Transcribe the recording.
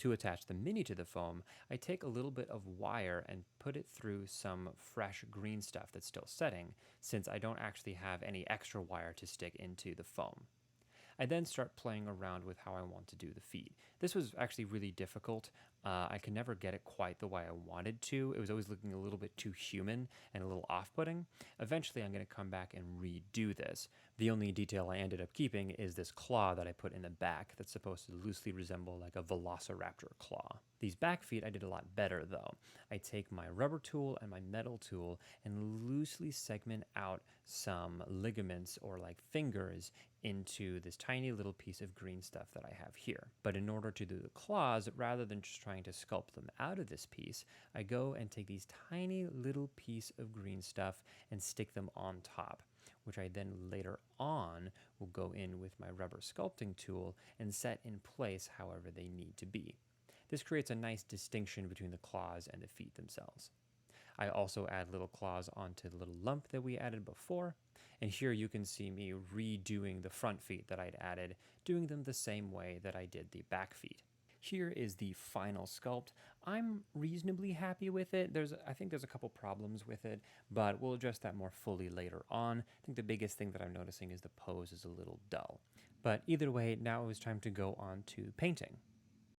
To attach the mini to the foam, I take a little bit of wire and put it through some fresh green stuff that's still setting, since I don't actually have any extra wire to stick into the foam. I then start playing around with how I want to do the feet. This was actually really difficult. I could never get it quite the way I wanted to. It was always looking a little bit too human and a little off-putting. Eventually, I'm going to come back and redo this. The only detail I ended up keeping is this claw that I put in the back that's supposed to loosely resemble like a velociraptor claw. These back feet I did a lot better though. I take my rubber tool and my metal tool and loosely segment out some ligaments or like fingers into this tiny little piece of green stuff that I have here. But in order to do the claws, rather than just trying to sculpt them out of this piece, I go and take these tiny little piece of green stuff and stick them on top, which I then later on will go in with my rubber sculpting tool and set in place however they need to be. This creates a nice distinction between the claws and the feet themselves. I also add little claws onto the little lump that we added before, and here you can see me redoing the front feet that I'd added, doing them the same way that I did the back feet. Here is the final sculpt. I'm reasonably happy with it. I think there's a couple problems with it, but we'll address that more fully later on. I think the biggest thing that I'm noticing is the pose is a little dull. But either way, now it was time to go on to painting.